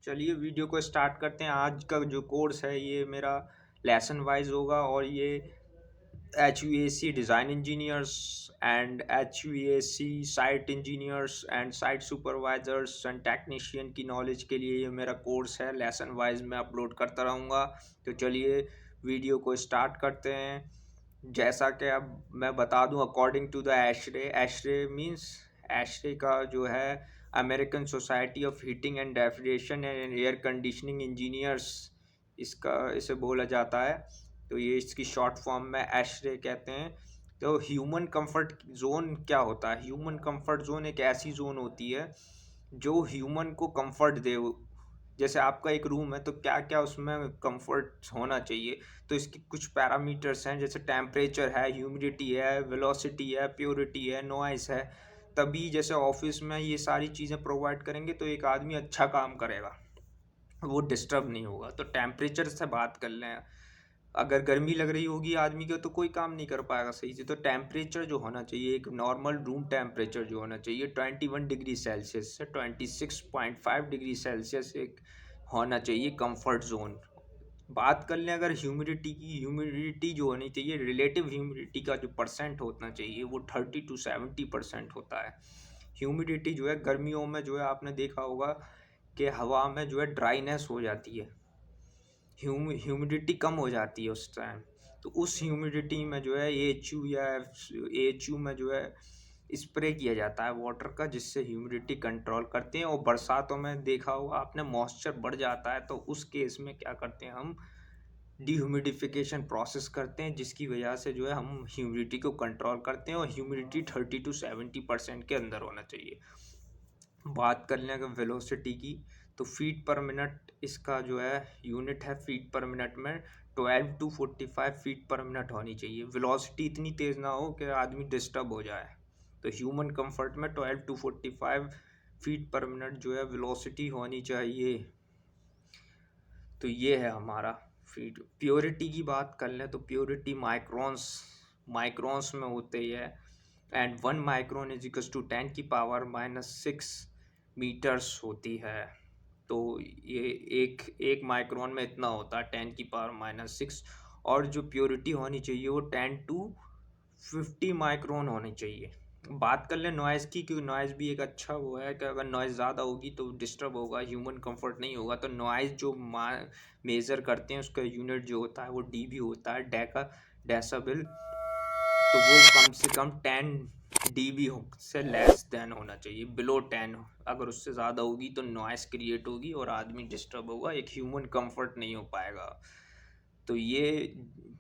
चलिए वीडियो को स्टार्ट करते हैं। आज का जो कोर्स है ये मेरा लेसन वाइज होगा और ये HVAC design engineers and HVAC site engineers and site supervisors and technician की नॉलेज के लिए ये मेरा कोर्स है। लेसन वाइज मैं अपलोड करता रहूँगा। तो चलिए वीडियो को स्टार्ट करते हैं। जैसा कि अब मैं बता दूं, according to the ASHRAE means ASHRAE का जो है American society of heating and refrigeration and air conditioning engineers, इसे बोला जाता है। तो ये इसकी शॉर्ट फॉर्म में एशरे कहते हैं। तो ह्यूमन कंफर्ट जोन क्या होता है? ह्यूमन कंफर्ट जोन एक ऐसी जोन होती है जो ह्यूमन को कंफर्ट दे। जैसे आपका एक रूम है तो क्या क्या उसमें कंफर्ट होना चाहिए। तो इसकी कुछ पैरामीटर्स हैं, जैसे टेम्परेचर है, ह्यूमिडिटी है, वेलोसिटी है, प्योरिटी है, नॉइस है। तभी जैसे ऑफिस में ये सारी चीज़ें प्रोवाइड करेंगे तो एक आदमी अच्छा काम करेगा, वो डिस्टर्ब नहीं होगा। तो टेम्परेचर से बात कर लें, अगर गर्मी लग रही होगी आदमी को तो कोई काम नहीं कर पाएगा सही से। तो टेम्परेचर जो होना चाहिए, एक नॉर्मल रूम टेम्परेचर जो होना चाहिए 21 डिग्री सेल्सियस से 26.5 डिग्री सेल्सियस एक होना चाहिए कंफर्ट जोन। बात कर लें अगर ह्यूमिडिटी की, ह्यूमिडिटी जो होनी चाहिए, रिलेटिव ह्यूमिडिटी का जो परसेंट होना चाहिए वो 30 to 70% होता है। ह्यूमिडिटी जो है गर्मियों में जो है आपने देखा होगा कि हवा में जो है ड्राइनेस हो जाती है, ह्यूमिडिटी कम हो जाती है उस टाइम। तो उस ह्यूमिडिटी में जो है AHU में जो है स्प्रे किया जाता है वाटर का, जिससे ह्यूमिडिटी कंट्रोल करते हैं। और बरसातों में देखा होगा आपने मॉइस्चर बढ़ जाता है, तो उस केस में क्या करते हैं, हम डिह्यूमिडिफिकेशन प्रोसेस करते हैं, जिसकी वजह से जो है हम ह्यूमिडिटी को कंट्रोल करते हैं। और ह्यूमिडिटी 30 to 70% के अंदर होना चाहिए। बात कर लें अगर वेलोसिटी की, तो फीट पर मिनट इसका जो है यूनिट है। फीट पर मिनट में 12 to 45 फीट पर मिनट होनी चाहिए। वेलोसिटी इतनी तेज़ ना हो कि आदमी डिस्टर्ब हो जाए। तो ह्यूमन कंफर्ट में 12 to 45 फीट पर मिनट जो है वेलोसिटी होनी चाहिए। तो ये है हमारा फीट। प्योरिटी की बात कर लें तो प्योरिटी माइक्रोन्स में होते ही है। And 1 micron is equal to 10⁻⁻6 metres होती है। तो ये एक माइक्रोन में इतना होता है 10⁻⁻6। और जो प्योरिटी होनी चाहिए वो 10 to 50 माइक्रोन होनी चाहिए। बात कर ले नॉइज़ की, क्योंकि नॉइज़ भी एक अच्छा वो है कि अगर नॉइज़ ज़्यादा होगी तो डिस्टर्ब होगा, ह्यूमन कंफर्ट नहीं होगा। तो नॉइज़ जो मेज़र करते हैं उसका यूनिट जो होता है वो dB होता है, डेसिबल। तो वो कम से कम 10 dB से लेस देन होना चाहिए, बिलो 10। अगर उससे ज़्यादा होगी तो नॉइज़ क्रिएट होगी और आदमी डिस्टर्ब होगा, एक ह्यूमन कंफर्ट नहीं हो पाएगा। तो ये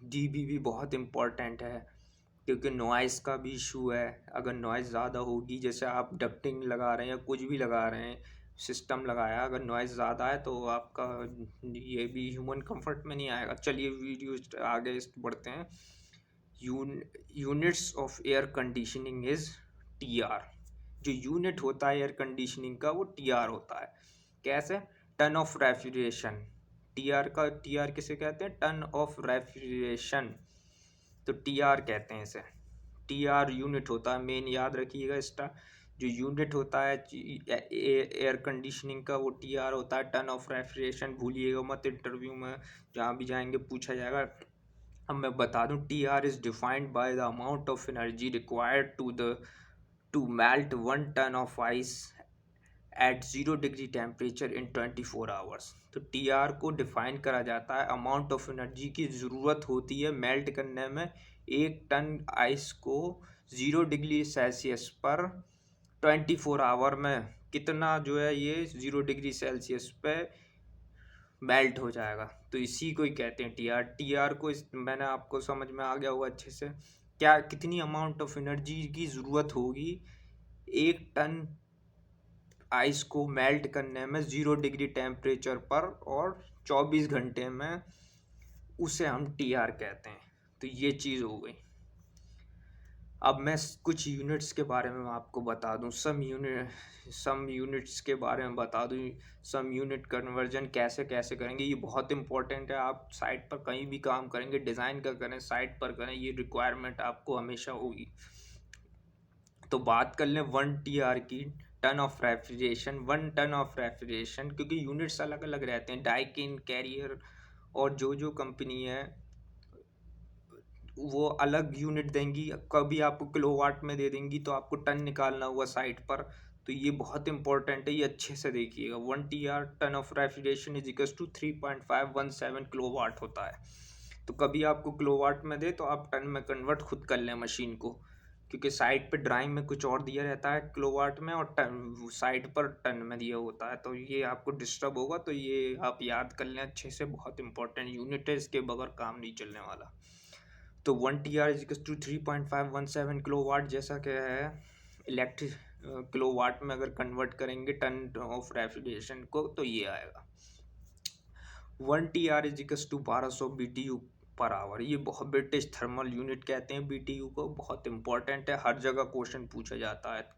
dB भी बहुत इम्पोर्टेंट है, क्योंकि नॉइज़ का भी इशू है। अगर नॉइज़ ज़्यादा होगी, जैसे आप डक्टिंग लगा रहे हैं या कुछ भी लगा रहे हैं, सिस्टम लगाया, अगर नॉइज़ ज़्यादा है तो आपका ये भी ह्यूमन कंफर्ट में नहीं आएगा। चलिए वीडियो आगे बढ़ते हैं। Units of air conditioning is TR। जो यूनिट होता है एयर कंडीशनिंग का वो TR होता है। कैसे? Ton of refrigeration. TR किसे कहते हैं? Ton of refrigeration. तो TR कहते हैं इसे। TR यूनिट होता है, मेन याद रखिएगा इसका। जो यूनिट होता है एयर कंडीशनिंग का वो TR होता है, टन ऑफ रेफ्रिजरेशन। भूलिएगा मत, इंटरव्यू में जहाँ भी जाएंगे पूछा जाएगा। अब मैं बता दूं, TR is defined by the amount of energy required to melt 1 ton of ice at 0 degree temperature in 24 hours. तो TR को डिफाइन करा जाता है, अमाउंट ऑफ एनर्जी की ज़रूरत होती है मेल्ट करने में 1 टन आइस को 0 डिग्री सेल्सियस पर 24 आवर में। कितना जो है ये 0 डिग्री सेल्सियस पे मेल्ट हो जाएगा। तो इसी को ही कहते हैं TR को मैंने आपको समझ में आ गया होगा अच्छे से। क्या कितनी अमाउंट ऑफ एनर्जी की ज़रूरत होगी 1 टन आइस को मेल्ट करने में 0 डिग्री टेम्परेचर पर और 24 घंटे में, उसे हम TR कहते हैं। तो ये चीज़ हो गई। अब मैं कुछ यूनिट्स के बारे में आपको बता दूं, सम यूनिट्स के बारे में बता दूं। सम यूनिट कन्वर्जन कैसे कैसे करेंगे, ये बहुत इंपॉर्टेंट है। आप साइट पर कहीं भी काम करेंगे, डिज़ाइन का करें, साइट पर करें, ये रिक्वायरमेंट आपको हमेशा होगी। तो बात कर लें 1 TR की। Ton of refrigeration, 1 ton of refrigeration, क्योंकि यूनिट्स अलग अलग रहते हैं, डाइकिन, कैरियर और जो कंपनी है वो अलग यूनिट देंगी, कभी आपको किलोवाट में दे देंगी तो आपको टन निकालना हुआ साइट पर। तो ये बहुत इंपॉर्टेंट है, ये अच्छे से देखिएगा। 1 TR ton of refrigeration is equal to 3.517 kilowatt होता है। तो कभी आपको किलोवाट में दे तो आप टन में कन्वर्ट खुद कर लें मशीन को, क्योंकि साइट पे ड्राइंग में कुछ और दिया रहता है किलोवाट में और टन साइट पर टन में दिया होता है, तो ये आपको डिस्टर्ब होगा। तो ये आप याद कर लें अच्छे से, बहुत इंपॉर्टेंट यूनिट है, इसके बगैर काम नहीं चलने वाला। तो 1 TR इज टू 3.517 किलोवाट, जैसा क्या है इलेक्ट्रिक किलोवाट में अगर कन्वर्ट करेंगे टन ऑफ रेफ्रिजरेशन को तो ये आएगा 1 TR is 1200 BTU per hour. ये बहुत ब्रिटिश थर्मल यूनिट कहते हैं BTU को, बहुत इंपॉर्टेंट है, हर जगह क्वेश्चन पूछा जाता है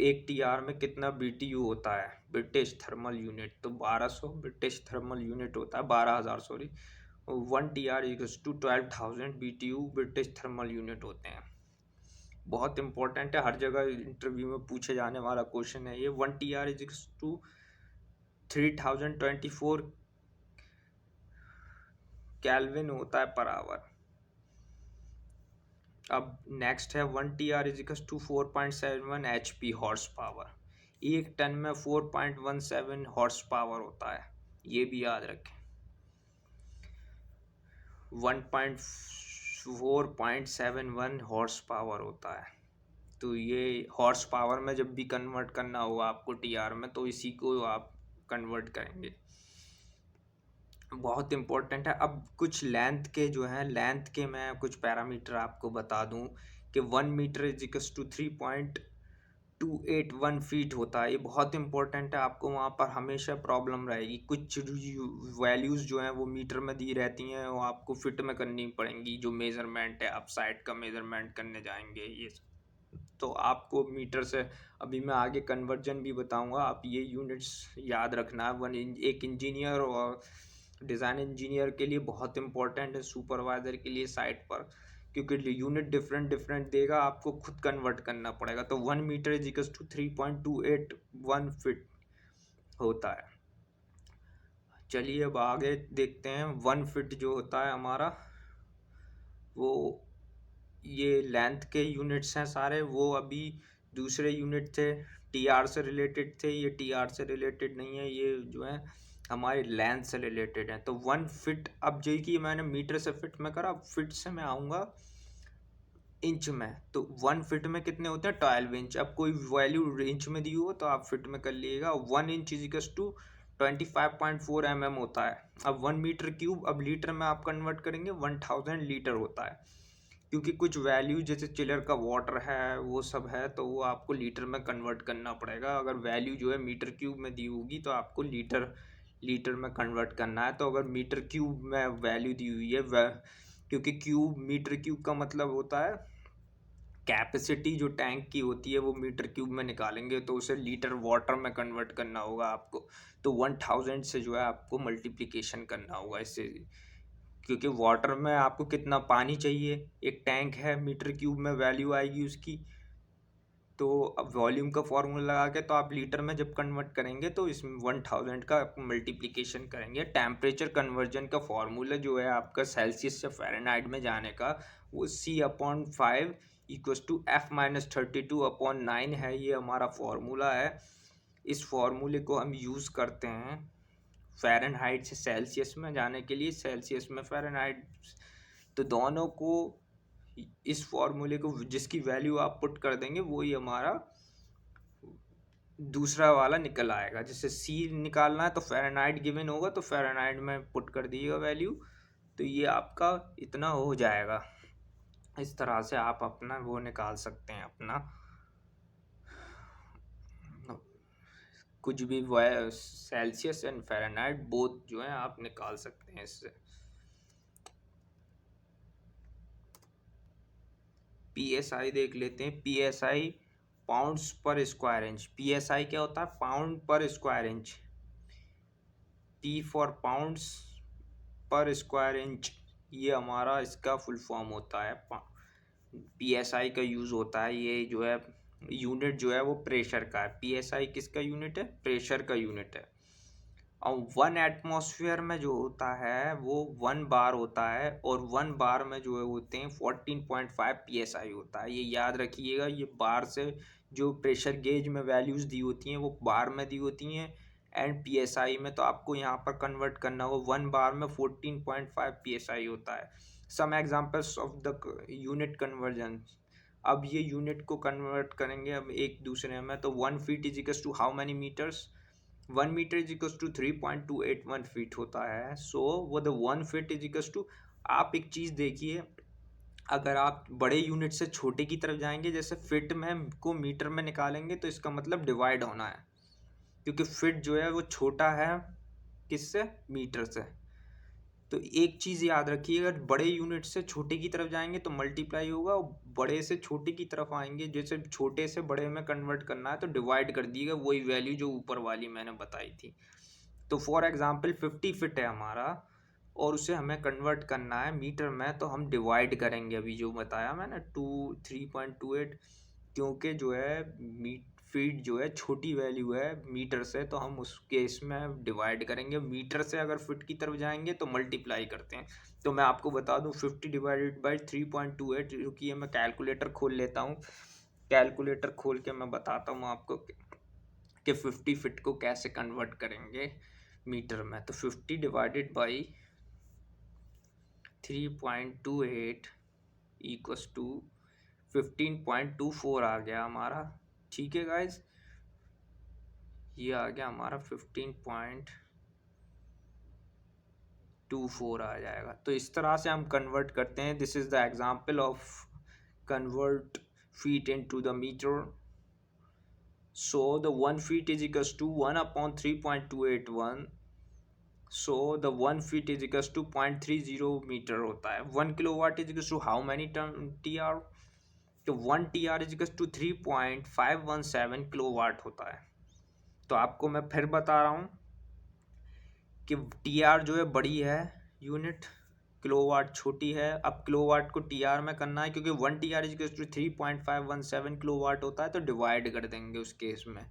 1 TR में कितना BTU होता है ब्रिटिश थर्मल यूनिट, तो 1200 ब्रिटिश थर्मल यूनिट होता है, 12,000 sorry. 1 TR equals to 12,000 BTU British thermal unit होते हैं। बहुत इंपॉर्टेंट है, हर जगह इंटरव्यू में पूछे जाने वाला क्वेश्चन है ये। 1 TR इक्वल्स टू 3024 केल्विन होता है पर आवर। अब नेक्स्ट है 1 TR equals to 4.71 HP horse power. एक टन में 4.17 हॉर्स पावर होता है, ये भी याद रखें। 4.71 हॉर्स पावर होता है। तो ये हॉर्स पावर में जब भी कन्वर्ट करना होगा आपको TR में, तो इसी को आप कन्वर्ट करेंगे, बहुत इंपॉर्टेंट है। अब कुछ लेंथ के जो है, लेंथ के मैं कुछ पैरामीटर आपको बता दूं कि 1 metre is equals to 3.281 feet होता है। ये बहुत इंपॉर्टेंट है, आपको वहाँ पर हमेशा प्रॉब्लम रहेगी, कुछ वैल्यूज़ जो हैं वो मीटर में दी रहती हैं, वो आपको फिट में करनी पड़ेंगी, जो मेज़रमेंट है आप साइट का मेज़रमेंट करने जाएंगे ये तो आपको मीटर से, अभी मैं आगे कन्वर्जन भी बताऊंगा, आप ये यूनिट्स याद रखना है। एक इंजीनियर और डिज़ाइन इंजीनियर के लिए बहुत इंपॉर्टेंट है, सुपरवाइज़र के लिए साइट पर, क्योंकि यूनिट डिफरेंट डिफरेंट देगा, आपको खुद कन्वर्ट करना पड़ेगा। तो 1 metre is equal to 3.281 feet होता है। चलिए अब आगे देखते हैं। 1 फीट जो होता है हमारा, वो ये लेंथ के यूनिट्स हैं सारे, वो अभी दूसरे यूनिट थे, TR से रिलेटेड थे, ये TR से रिलेटेड नहीं है, ये जो है हमारे लेंथ से रिलेटेड है। तो 1 फीट, अब जो कि मैंने मीटर से फिट में करा, फिट से मैं आऊँगा इंच में। तो 1 फीट में कितने होते हैं 12 इंच। अब कोई वैल्यू इंच में दी हो तो आप फिट में कर लीजिएगा। 1 inch is equal to 25.4 mm होता है। अब 1 मीटर क्यूब, अब लीटर में आप कन्वर्ट करेंगे 1000 लीटर होता है, क्योंकि कुछ वैल्यू जैसे चिलर का वाटर है वो सब है, तो वो आपको लीटर में कन्वर्ट करना पड़ेगा। अगर वैल्यू जो है मीटर क्यूब में दी होगी तो आपको लीटर लीटर में कन्वर्ट करना है। तो अगर मीटर क्यूब में वैल्यू दी हुई है, क्योंकि क्यूब, मीटर क्यूब का मतलब होता है कैपेसिटी, जो टैंक की होती है वो मीटर क्यूब में निकालेंगे तो उसे लीटर वाटर में कन्वर्ट करना होगा आपको। तो 1000 से जो है आपको मल्टीप्लिकेशन करना होगा इससे, क्योंकि वाटर में आपको कितना पानी चाहिए, एक टैंक है, मीटर क्यूब में वैल्यू आएगी उसकी। तो अब वॉल्यूम का फॉर्मूला लगा के तो आप लीटर में जब कन्वर्ट करेंगे तो इसमें 1000 का मल्टीप्लिकेशन करेंगे। टेम्परेचर कन्वर्जन का फॉर्मूला जो है आपका सेल्सियस से फ़ारेनहाइट में जाने का, वो C/5 इक्वल्स टू F-32/9 है, ये हमारा फॉर्मूला है। इस फॉर्मूले को हम यूज़ करते हैं फ़ारेनहाइट से सेल्सियस में जाने के लिए, सेल्सियस में फ़ारेनहाइट। तो दोनों को, इस फॉर्मूले को जिसकी वैल्यू आप पुट कर देंगे वही हमारा दूसरा वाला निकल आएगा। जैसे सी निकालना है तो फ़ारेनहाइट गिवन होगा तो फ़ारेनहाइट में पुट कर दीजिएगा वैल्यू, तो ये आपका इतना हो जाएगा। इस तरह से आप अपना वो निकाल सकते हैं, अपना कुछ भी सेल्सियस एंड फ़ारेनहाइट बोथ जो है आप निकाल सकते हैं इससे। PSI देख लेते हैं। PSI पाउंड्स पर स्क्वायर इंच। PSI क्या होता है, पाउंड पर square inch. P for pounds पर स्क्वायर इंच, ये हमारा इसका फुल फॉर्म होता है। PSI का यूज़ होता है, ये जो है यूनिट जो है वो प्रेशर का है। पीएसआई किसका यूनिट है? प्रेशर का यूनिट है। और 1 एटमॉस्फेयर में जो होता है वो 1 बार होता है, और 1 बार में जो है होते हैं 14.5 पीएसआई होता है। ये याद रखिएगा, ये बार से जो प्रेशर गेज में वैल्यूज दी होती हैं वो बार में दी होती हैं, एंड पीएसआई में तो आपको यहाँ पर कन्वर्ट करना हो। 1 बार में 14.5 पीएसआई होता है। Some examples of the unit conversion. अब ये यूनिट को कन्वर्ट करेंगे अब एक दूसरे में, तो 1 feet is equal to how many metres? 1 metre is equal to 3.281 feet होता है। सो वो the 1 feet is equal to, आप एक चीज़ देखिए, अगर आप बड़े यूनिट से छोटे की तरफ जाएंगे, जैसे फिट में को मीटर में निकालेंगे, तो इसका मतलब डिवाइड होना है, क्योंकि फिट जो है वो छोटा है किससे? मीटर से। तो एक चीज़ याद रखिए, अगर बड़े यूनिट से छोटे की तरफ जाएंगे तो मल्टीप्लाई होगा, और बड़े से छोटे की तरफ आएंगे, जैसे छोटे से बड़े में कन्वर्ट करना है तो डिवाइड कर दिएगा, वही वैल्यू जो ऊपर वाली मैंने बताई थी। तो फॉर एग्जांपल 50 फीट है हमारा, और उसे हमें कन्वर्ट करना है मीटर में, तो हम डिवाइड करेंगे अभी जो बताया मैंने 3.28, क्योंकि जो है फीट जो है छोटी वैल्यू है मीटर से, तो हम उस केस में डिवाइड करेंगे। मीटर से अगर फिट की तरफ जाएंगे तो मल्टीप्लाई करते हैं। तो मैं आपको बता दूं 50 डिवाइडेड बाई 3.28, रुकिए मैं कैलकुलेटर खोल लेता हूँ। कैलकुलेटर खोल के मैं बताता हूँ आपको कि 50 फिट को कैसे कन्वर्ट करेंगे मीटर में। तो 50 डिवाइडेड बाई 3.28 इक्वस टू 15.24 आ गया हमारा। ठीक है गाइज, ये आ गया हमारा 15.24 आ जाएगा। तो इस तरह से हम कन्वर्ट करते हैं। This is the example of convert feet into the metre. So the 1 feet is equals to 1/3.281। So the 1 feet is equals to 0.30 metre होता है। 1 kilowatt is equals to how many T R? तो 1 TR is equals to 3.517 kilowatt होता है। तो आपको मैं फिर बता रहा हूँ कि TR जो है बड़ी है यूनिट, किलोवाट छोटी है। अब किलोवाट को TR में करना है, क्योंकि 1 TR is equals to 3.517 kilowatt होता है, तो डिवाइड कर देंगे उस केस में।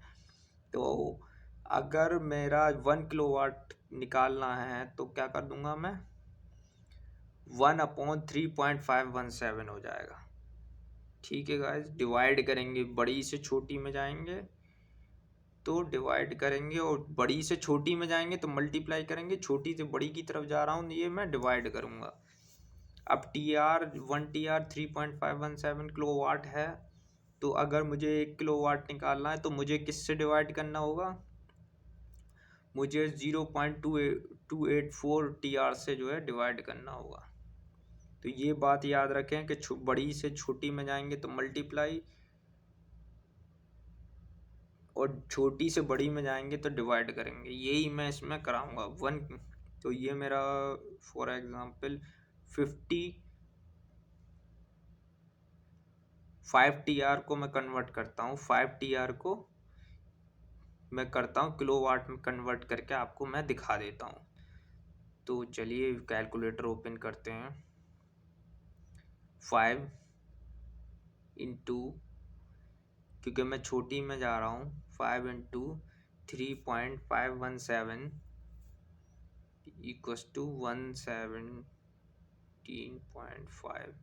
तो अगर मेरा 1 किलोवाट निकालना है तो क्या कर दूंगा मैं? 1/3.517 हो जाएगा। ठीक है गाइस, डिवाइड करेंगे, बड़ी से छोटी में जाएंगे तो डिवाइड करेंगे, और बड़ी से छोटी में जाएंगे तो मल्टीप्लाई करेंगे। छोटी से बड़ी की तरफ जा रहा हूँ, ये मैं डिवाइड करूँगा। अब TR 1 TR 3.517 किलोवाट है, तो अगर मुझे 1 किलोवाट निकालना है तो मुझे किससे डिवाइड करना होगा? मुझे 0.284 TR से जो है डिवाइड करना होगा। तो ये बात याद रखें कि बड़ी से छोटी में जाएंगे तो मल्टीप्लाई, और छोटी से बड़ी में जाएंगे तो डिवाइड करेंगे। यही मैं इसमें कराऊंगा 1। तो ये मेरा फॉर एग्जांपल 5 TR को मैं कन्वर्ट करता हूँ, 5 TR को मैं करता हूँ किलोवाट में कन्वर्ट करके, आपको मैं दिखा देता हूँ। तो चलिए कैलकुलेटर ओपन करते हैं। 5 इंटू, क्योंकि मैं छोटी में जा रहा हूँ, 5 इंटू 3.517 इक्वस टू 117.5।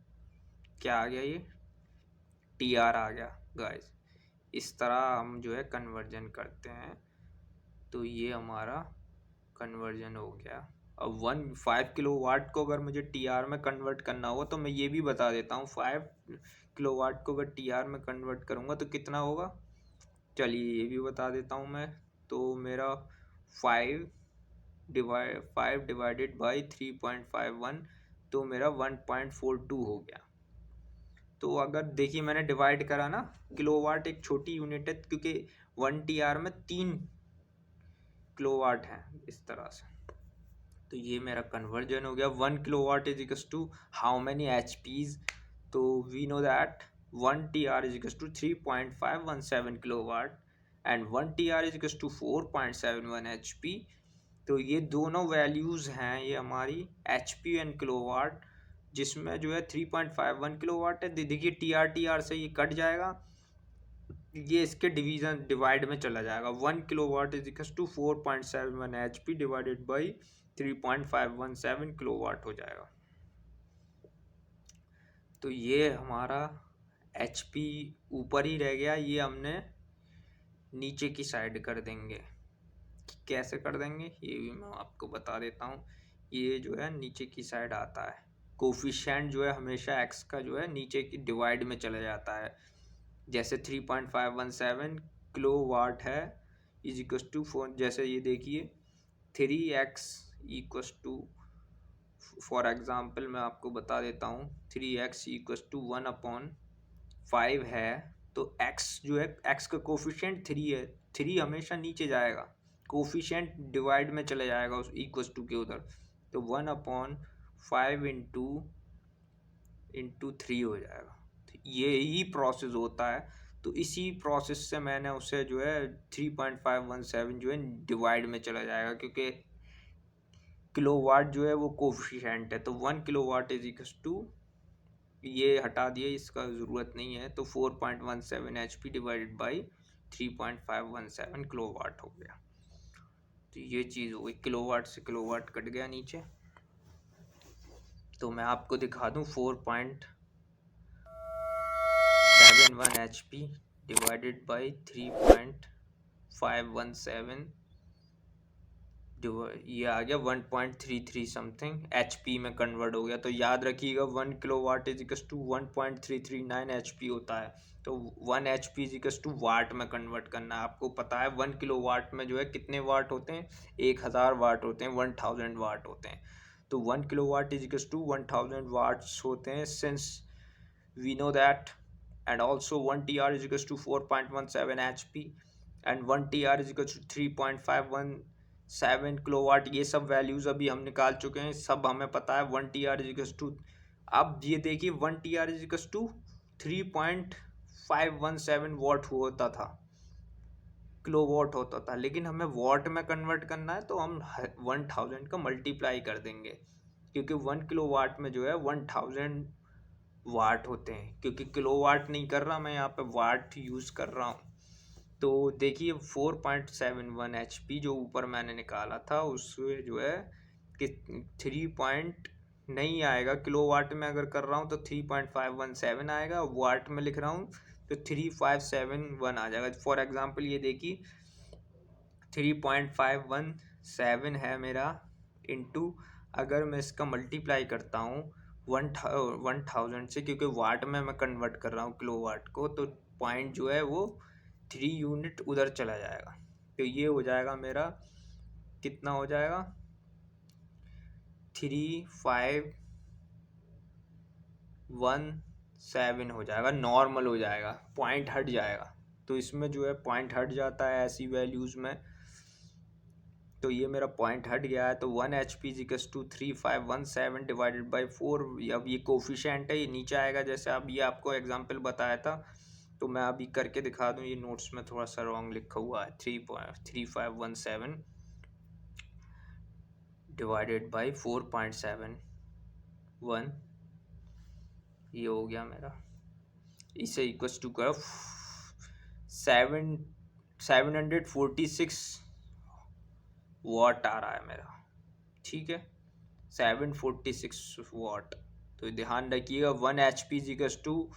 क्या आ गया? ये TR आ गया गाइस। इस तरह हम जो है कन्वर्जन करते हैं। तो ये हमारा कन्वर्जन हो गया। अब 5 किलोवाट को अगर मुझे TR में कन्वर्ट करना हो तो मैं ये भी बता देता हूँ। 5 किलोवाट को अगर TR में कन्वर्ट करूँगा तो कितना होगा, चलिए ये भी बता देता हूँ मैं। तो मेरा 5 डिवाइडेड बाई 3.51, तो मेरा 1.42 हो गया। तो अगर देखिए मैंने डिवाइड करा ना, किलोवाट एक छोटी यूनिट है, क्योंकि 1 TR में 3 किलोवाट है, इस तरह से। तो ये मेरा कन्वर्जन हो गया। 1 kilowatt is equals to how many HPs? तो we know that 1 TR is equals to 3.517 kilowatt, and 1 TR is equals to 4.71 HP। तो ये दोनों वैल्यूज़ हैं, ये हमारी HP एंड किलोवाट, जिसमें जो है 3.51 किलोवाट है। देखिए TR से ये कट जाएगा, ये इसके डिवाइड में चला जाएगा। 1 kilowatt is equal to 4.71 HP divided by 3.517 kilowatt हो जाएगा। तो ये हमारा HP ऊपर ही रह गया, ये हमने नीचे की साइड कर देंगे। कैसे कर देंगे ये भी मैं आपको बता देता हूँ। ये जो है नीचे की साइड आता है, कोफिशिएंट जो है हमेशा x का जो है नीचे की डिवाइड में चला जाता है। जैसे 3.517 किलो वाट है इज इक्व टू 4, जैसे ये देखिए 3x equal to, for example मैं आपको बता देता हूँ 3x इक्व टू 1/5 है। तो x जो है, x का कोफिशिएंट 3 है, 3 हमेशा नीचे जाएगा, कोफिशिएंट डिवाइड में चले जाएगा उस इक्व टू के उधर। तो 1/5 इंटू 3 हो जाएगा। तो ये ही प्रोसेस होता है। तो इसी प्रोसेस से मैंने उसे जो है 3.517 जो है डिवाइड में चला जाएगा, क्योंकि किलोवाट जो है वो कोफिशिएंट है। तो 1 किलोवाट इज इक्वल टू, ये हटा दिए, इसका ज़रूरत नहीं है। तो 4.17 HP डिवाइडेड बाई 3.517 किलोवाट हो गया। तो ये चीज़ हो गई, किलोवाट से किलोवाट कट गया नीचे। तो मैं आपको दिखा दूं 4.71 HP डिवाइडेड बाई 3.517, ये आ गया 1.33 समथिंग HP में कन्वर्ट हो गया। तो याद रखिएगा 1 kilowatt is equal to 1.339 HP होता है। तो 1 HP is equal to watt में कन्वर्ट करना है। आपको पता है 1 किलोवाट में जो है कितने वाट होते हैं, 1000 वाट होते हैं, 1000 वाट होते हैं। तो 1 kilowatt is equal to 1000 watts होते हैं, since we know that. And also 1 TR is equal to 4.17 HP and 1 TR is equal to 3.517 kilowatt. ये सब वैल्यूज़ अभी हम निकाल चुके हैं, सब हमें पता है। 1 TR इज इक्वल टू, अब ये देखिए 1 TR is equal to 3.517 watt होता था, किलोवाट होता था। लेकिन हमें वॉट में कन्वर्ट करना है, तो हम 1000 का मल्टीप्लाई कर देंगे, क्योंकि 1 किलोवाट में जो है 1000 वाट होते हैं। क्योंकि किलोवाट नहीं कर रहा मैं यहाँ पे, वाट यूज़ कर रहा हूँ। तो देखिए 4.71 HP जो ऊपर मैंने निकाला था, उससे जो है कि 3 पॉइंट नहीं आएगा, किलोवाट में अगर कर रहा हूँ तो 3.517 आएगा, वाट में लिख रहा हूँ तो 3571 आ जाएगा। फॉर एग्जांपल ये देखिए 3.517 है मेरा, इंटू अगर मैं इसका मल्टीप्लाई करता हूँ 1000 से, क्योंकि वाट में मैं कन्वर्ट कर रहा हूँ किलोवाट को, तो पॉइंट जो है वो 3 यूनिट उधर चला जाएगा। तो ये हो जाएगा मेरा, कितना हो जाएगा, 3517 हो जाएगा, नॉर्मल हो जाएगा, पॉइंट हट जाएगा। तो इसमें जो है पॉइंट हट जाता है ऐसी वैल्यूज़ में। तो ये मेरा पॉइंट हट गया है। तो 1 HP is equal to 3517 divided by 4। अब ये कोफिशिएंट है, ये नीचे आएगा, जैसे अब ये आपको एग्जांपल बताया था। तो मैं अभी करके दिखा दूं, ये नोट्स में थोड़ा सा रॉन्ग लिखा हुआ है। 3.3517 डिवाइडेड बाई 4.71, ये हो गया मेरा। इसे इक्वल टू करो 746 वॉट आ रहा है मेरा, ठीक है, 746 वॉट। तो ध्यान रखिएगा 1 HP इक्वल टू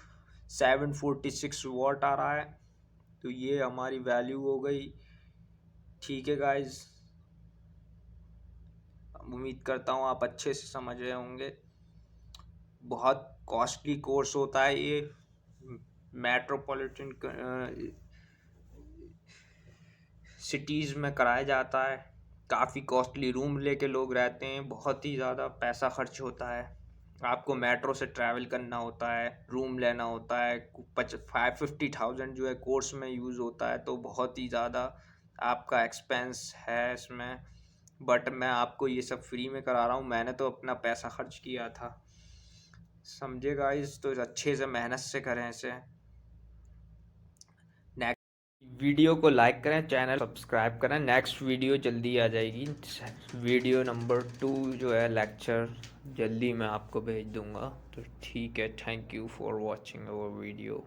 746 वॉट आ रहा है। तो ये हमारी वैल्यू हो गई, ठीक है गाइज। उम्मीद करता हूँ आप अच्छे से समझ रहे होंगे। बहुत कॉस्टली कोर्स होता है ये, मेट्रोपॉलिटन सिटीज़ में कराया जाता है। काफ़ी कॉस्टली रूम लेके लोग रहते हैं, बहुत ही ज़्यादा पैसा खर्च होता है। आपको मेट्रो से ट्रैवल करना होता है, रूम लेना होता है, 50,000 जो है कोर्स में यूज़ होता है। तो बहुत ही ज़्यादा आपका एक्सपेंस है इसमें। बट मैं आपको ये सब फ्री में करा रहा हूँ, मैंने तो अपना पैसा खर्च किया था, समझे गाइस। तो अच्छे से मेहनत से करें इसे। वीडियो को लाइक करें, चैनल सब्सक्राइब करें। नेक्स्ट वीडियो जल्दी आ जाएगी, वीडियो नंबर 2 जो है लेक्चर जल्दी मैं आपको भेज दूंगा। तो ठीक है, thank you for watching our video.